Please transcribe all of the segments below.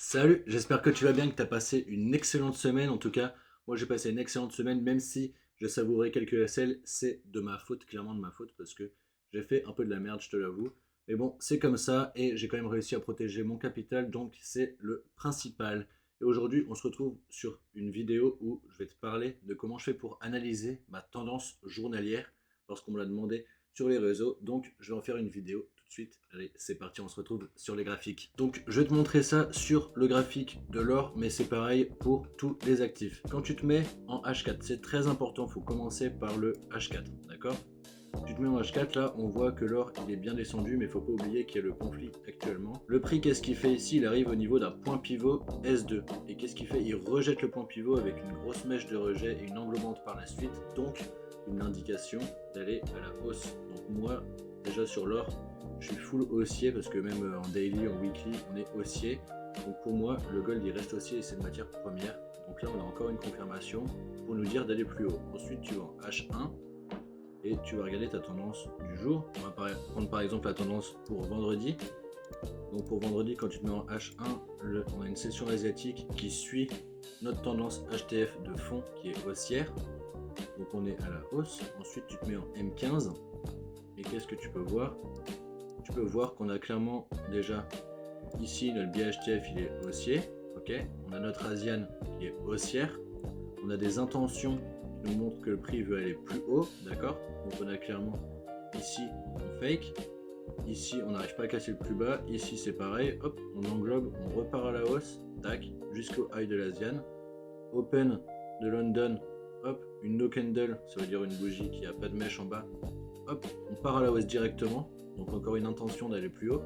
Salut, j'espère que tu vas bien, que tu as passé une excellente semaine. En tout cas, moi j'ai passé une excellente semaine, même si je savourais quelques SL, c'est de ma faute, clairement de ma faute, parce que j'ai fait un peu de la merde, je te l'avoue. Mais bon, c'est comme ça, et j'ai quand même réussi à protéger mon capital, donc c'est le principal. Et aujourd'hui, on se retrouve sur une vidéo où je vais te parler de comment je fais pour analyser ma tendance journalière, parce qu'on me l'a demandé sur les réseaux. Donc, je vais en faire une vidéo tout de suite. Allez, c'est parti, on se retrouve sur les graphiques. Donc, je vais te montrer ça sur le graphique de l'or, mais c'est pareil pour tous les actifs. Quand tu te mets en H4, c'est très important, il faut commencer par le H4, d'accord? Tu te mets en H4, là, on voit que l'or, il est bien descendu, mais il ne faut pas oublier qu'il y a le conflit actuellement. Le prix, qu'est-ce qu'il fait ici? Il arrive au niveau d'un point pivot S2. Et qu'est-ce qu'il fait? Il rejette le point pivot avec une grosse mèche de rejet et une englobante par la suite. Donc, une indication d'aller à la hausse. Donc moi, déjà sur l'or, je suis full haussier parce que même en daily, en weekly, on est haussier. Donc pour moi, le gold, il reste haussier et c'est une matière première. Donc là, on a encore une confirmation pour nous dire d'aller plus haut. Ensuite, tu vas en H1 et tu vas regarder ta tendance du jour. On va prendre par exemple la tendance pour vendredi. Donc pour vendredi, quand tu te mets en H1, on a une session asiatique qui suit notre tendance HTF de fond qui est haussière. Donc on est à la hausse. Ensuite, tu te mets en M15. Et qu'est-ce que tu peux voir? Tu peux voir qu'on a clairement déjà ici notre biais HTF il est haussier. Ok, on a notre ASIAN qui est haussière. On a des intentions qui nous montrent que le prix veut aller plus haut. D'accord, donc on a clairement ici on fake. Ici on n'arrive pas à casser le plus bas. Ici c'est pareil. Hop, on englobe, on repart à la hausse. Tac, jusqu'au high de l'ASIAN. Open de London. Hop, une no candle, ça veut dire une bougie qui a pas de mèche en bas. Hop, on part à la hausse directement. Donc encore une intention d'aller plus haut.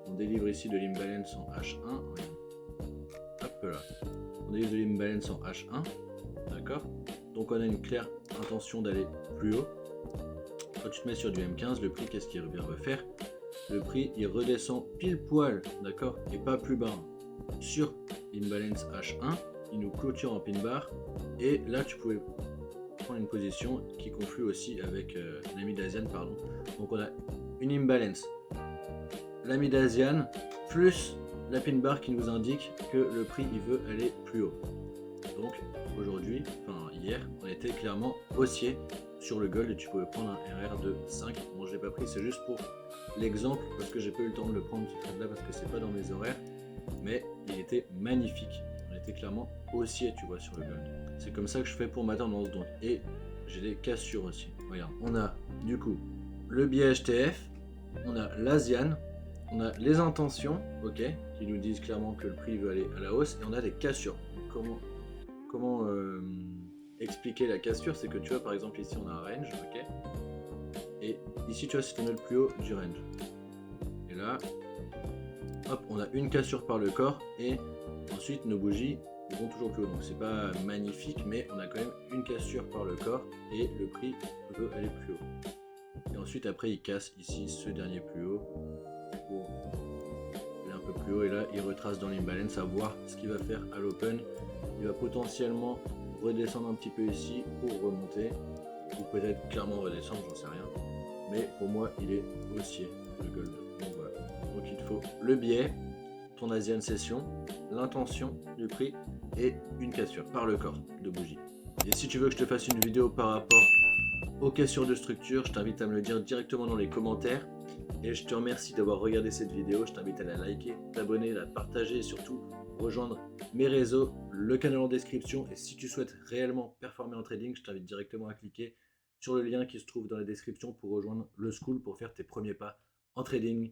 On délivre ici de l'imbalance en H1. Hop là. On délivre de l'imbalance en H1. D'accord. Donc on a une claire intention d'aller plus haut. Quand tu te mets sur du M15, le prix, qu'est-ce qu'il vient refaire? Le prix, il redescend pile poil, d'accord, et pas plus bas. Sur l'imbalance H1, il nous clôture en pin bar. Et là, tu pouvais prendre une position qui conflue aussi avec l'ami d'Asian, pardon. Donc on a une imbalance, l'ami d'Asian, plus la pin bar qui nous indique que le prix il veut aller plus haut. Donc aujourd'hui, enfin hier, on était clairement haussier sur le gold et tu pouvais prendre un RR de 5. Bon, je l'ai pas pris, c'est juste pour l'exemple parce que j'ai pas eu le temps de le prendre ce trade là parce que c'est pas dans mes horaires, mais il était magnifique. On était clairement haussier, tu vois, sur le gold. C'est comme ça que je fais pour ma tendance donc. Et j'ai des cassures aussi. Regarde, on a du coup le biais HTF, on a l'ASIAN, on a les intentions, ok, qui nous disent clairement que le prix veut aller à la hausse, et on a des cassures. Donc, comment expliquer la cassure? C'est que tu vois, par exemple, ici on a un range, ok, et ici tu vois, c'était le plus haut du range. Et là, hop, on a une cassure par le corps, et ensuite nos bougies vont toujours plus haut. Donc c'est pas magnifique, mais on a quand même une cassure par le corps, et le prix veut aller plus haut. Et ensuite, après, il casse ici ce dernier plus haut pour aller un peu plus haut. Et là, il retrace dans l'imbalance à voir ce qu'il va faire à l'open. Il va potentiellement redescendre un petit peu ici pour remonter. Ou peut-être clairement redescendre, j'en sais rien. Mais pour moi, il est haussier, le gold. Donc voilà. Donc il te faut le biais, ton Asian session, l'intention du prix et une cassure par le corps de bougie. Et si tu veux que je te fasse une vidéo par rapport aux cassures de structure, je t'invite à me le dire directement dans les commentaires. Et je te remercie d'avoir regardé cette vidéo. Je t'invite à la liker, t'abonner, la partager et surtout rejoindre mes réseaux, le canal en description. Et si tu souhaites réellement performer en trading, je t'invite directement à cliquer sur le lien qui se trouve dans la description pour rejoindre le school pour faire tes premiers pas en trading.